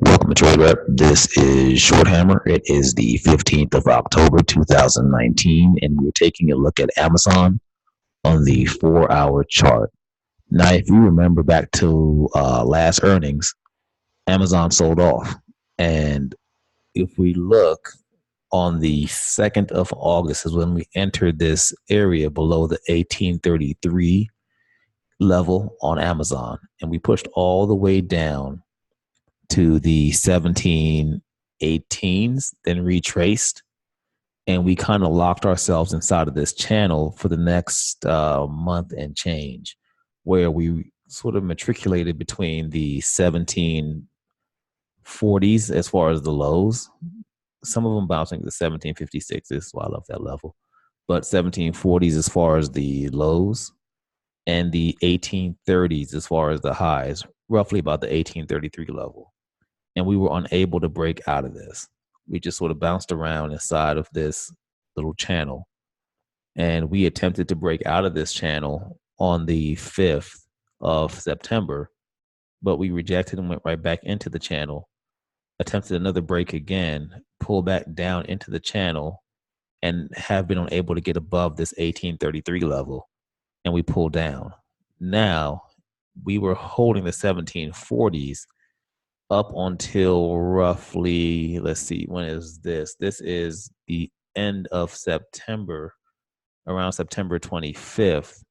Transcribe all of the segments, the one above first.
Welcome to TRADEREP. This is Shorthammer. It is the 15th of October, 2019, and we're taking a look at Amazon on the 4-hour chart. Now, if you remember back to last earnings, Amazon sold off. And if we look on the 2nd of August is when we entered this area below the 1833 level on Amazon. And we pushed all the way down to the 1718s, then retraced, and we kind of locked ourselves inside of this channel for the next month and change, where we sort of matriculated between the 1740s as far as the lows. Some of them bouncing the 1756s, so I love that level, but 1740s as far as the lows, and the 1830s as far as the highs, roughly about the 1833 level. And we were unable to break out of this. We just sort of bounced around inside of this little channel. And we attempted to break out of this channel on the 5th of September, but we rejected and went right back into the channel, attempted another break again, pulled back down into the channel, and have been unable to get above this 1833 level. And we pulled down. Now, we were holding the 1740s up until roughly, let's see, when is this? This is the end of September, around September 25th.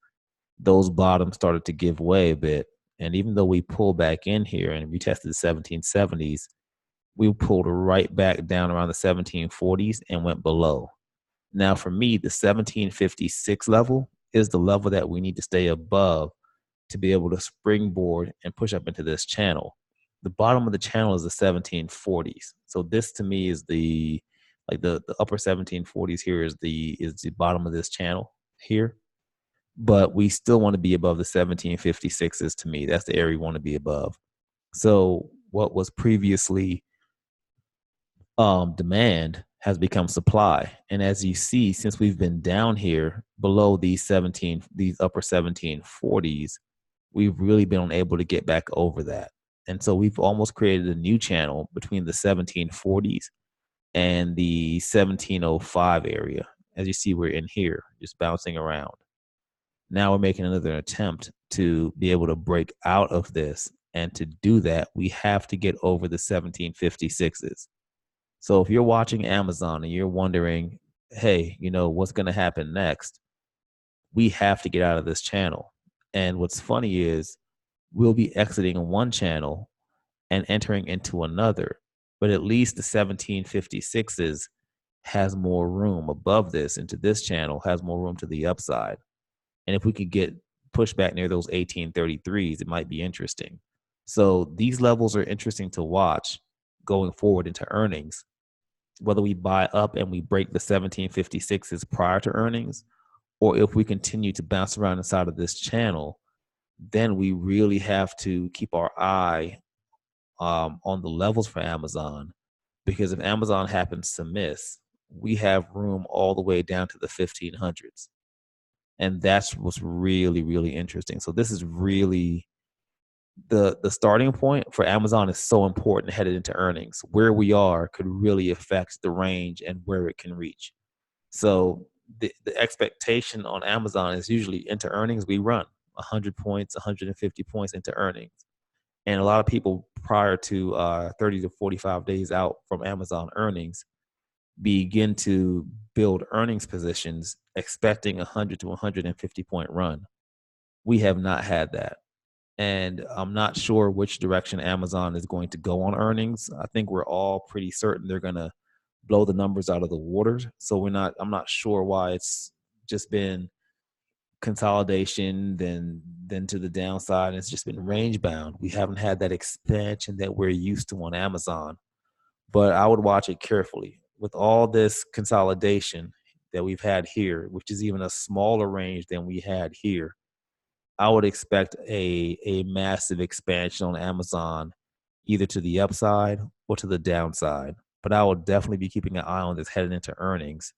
Those bottoms started to give way a bit. And even though we pulled back in here and retested the 1770s, we pulled right back down around the 1740s and went below. Now, for me, the 1756 level is the level that we need to stay above to be able to springboard and push up into this channel. The bottom of the channel is the 1740s. So this to me is the upper 1740s here is the bottom of this channel here. But we still want to be above the 1756s to me. That's the area we want to be above. So what was previously demand has become supply. And as you see, since we've been down here below these upper 1740s, we've really been unable to get back over that. And so we've almost created a new channel between the 1740s and the 1705 area. As you see, we're in here, just bouncing around. Now we're making another attempt to be able to break out of this. And to do that, we have to get over the 1756s. So if you're watching Amazon and you're wondering, hey, what's going to happen next? We have to get out of this channel. And what's funny is we'll be exiting one channel and entering into another, but at least the 1756s has more room above this into this channel, has more room to the upside. And if we could get pushed back near those 1833s, it might be interesting. So these levels are interesting to watch going forward into earnings, whether we buy up and we break the 1756s prior to earnings, or if we continue to bounce around inside of this channel, then we really have to keep our eye on the levels for Amazon, because if Amazon happens to miss, we have room all the way down to the 1500s. And that's what's really, really interesting. So this is really the starting point for Amazon is so important headed into earnings. Where we are could really affect the range and where it can reach. So the expectation on Amazon is usually into earnings, we run 100 points, 150 points into earnings. And a lot of people prior to 30 to 45 days out from Amazon earnings begin to build earnings positions expecting 100 to 150 point run. We have not had that. And I'm not sure which direction Amazon is going to go on earnings. I think we're all pretty certain they're going to blow the numbers out of the water. So I'm not sure why it's just been consolidation, then to the downside. It's just been range bound. We haven't had that expansion that we're used to on Amazon. But I would watch it carefully. With all this consolidation that we've had here, which is even a smaller range than we had here, I would expect a massive expansion on Amazon, either to the upside or to the downside. But I will definitely be keeping an eye on this heading into earnings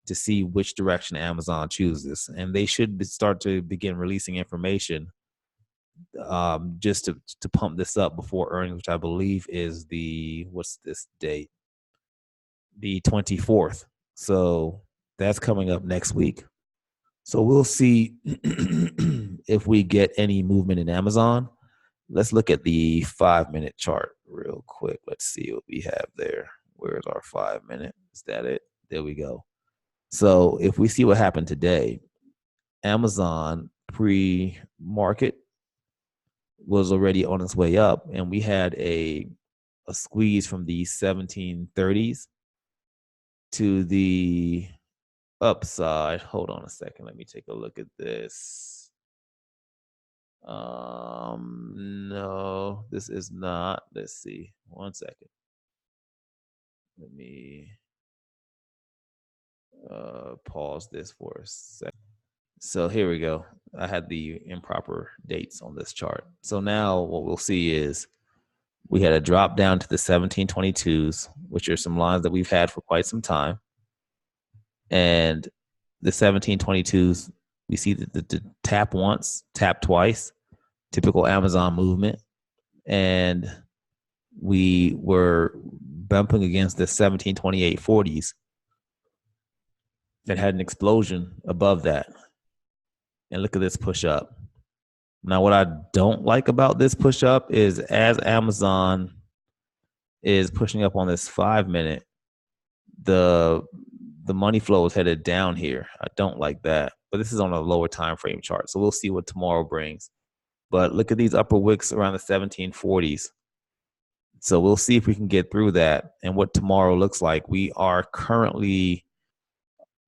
to see which direction Amazon chooses. And they should start to begin releasing information just to pump this up before earnings, which I believe is what's this date? The 24th. So that's coming up next week. So we'll see if we get any movement in Amazon. Let's look at the 5-minute chart real quick. Let's see what we have there. Where's our 5-minute? Is that it? There we go. So if we see what happened today, Amazon pre-market was already on its way up, and we had a squeeze from the 1730s to the upside. Hold on a second. Let me take a look at this. No, this is not. Let's see. 1 second. Let me pause this for a second. So here we go. I had the improper dates on this chart. So now what we'll see is we had a drop down to the 1722s, which are some lines that we've had for quite some time. And the 1722s, we see the tap once, tap twice, typical Amazon movement. And we were bumping against the 1728.40s that had an explosion above that. And look at this push up. Now, what I don't like about this push up is as Amazon is pushing up on this 5-minute, the money flow is headed down here. I don't like that. But this is on a lower time frame chart. So we'll see what tomorrow brings. But look at these upper wicks around the 1740s. So we'll see if we can get through that and what tomorrow looks like. We are currently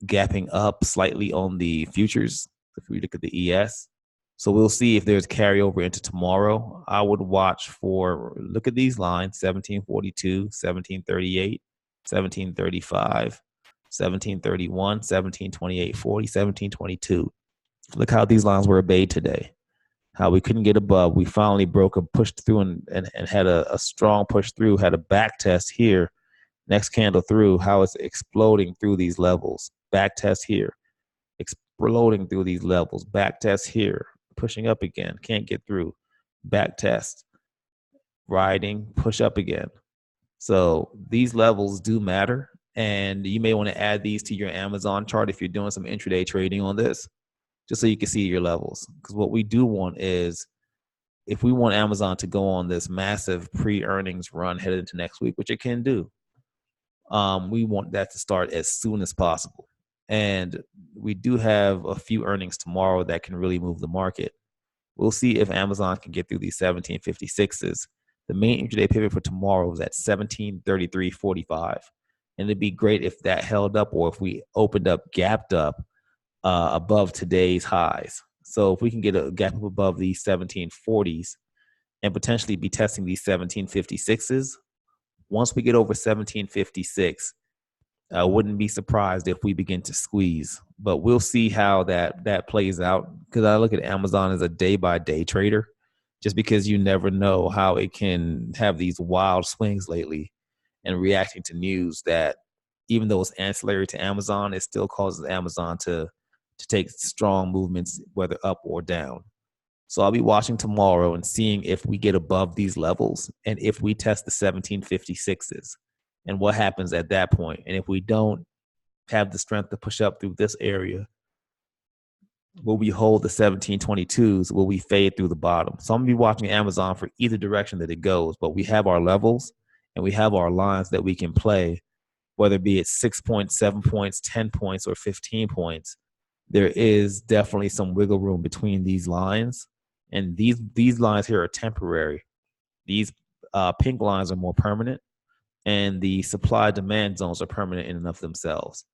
gapping up slightly on the futures if we look at the ES. So we'll see if there's carryover into tomorrow. I would watch for, look at these lines, 1742, 1738, 1735, 1731, 1728.40, 1722. Look how these lines were obeyed today. How we couldn't get above. We finally broke a pushed through and had a strong push through, had a back test here. Next candle through, how it's exploding through these levels. Back test here, exploding through these levels. Back test here, pushing up again, can't get through. Back test, riding, push up again. So these levels do matter. And you may want to add these to your Amazon chart if you're doing some intraday trading on this, just so you can see your levels. Because what we do want is, if we want Amazon to go on this massive pre-earnings run headed into next week, which it can do, we want that to start as soon as possible. And we do have a few earnings tomorrow that can really move the market. We'll see if Amazon can get through these 1756s. The main intraday pivot for tomorrow is at 1733.45. And it'd be great if that held up, or if we opened up, gapped up above today's highs. So if we can get a gap up above these 1740s and potentially be testing these 1756s, once we get over 1756, I wouldn't be surprised if we begin to squeeze. But we'll see how that plays out, because I look at Amazon as a day-by-day trader, just because you never know how it can have these wild swings lately and reacting to news that, even though it's ancillary to Amazon, it still causes Amazon to take strong movements, whether up or down. So I'll be watching tomorrow and seeing if we get above these levels and if we test the 1756s and what happens at that point. And if we don't have the strength to push up through this area, will we hold the 1722s? Will we fade through the bottom? So I'm going to be watching Amazon for either direction that it goes. But we have our levels and we have our lines that we can play, whether it be at 6 points, 7 points, 10 points, or 15 points. There is definitely some wiggle room between these lines. And these lines here are temporary. These pink lines are more permanent. And the supply-demand zones are permanent in and of themselves.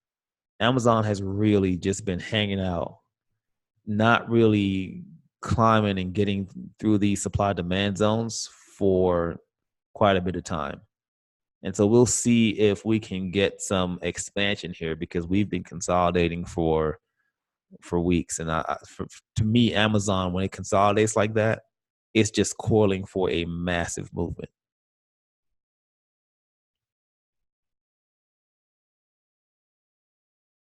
Amazon has really just been hanging out, not really climbing and getting through these supply-demand zones for quite a bit of time. And so we'll see if we can get some expansion here, because we've been consolidating for weeks. And to me, Amazon, when it consolidates like that, it's just coiling for a massive movement.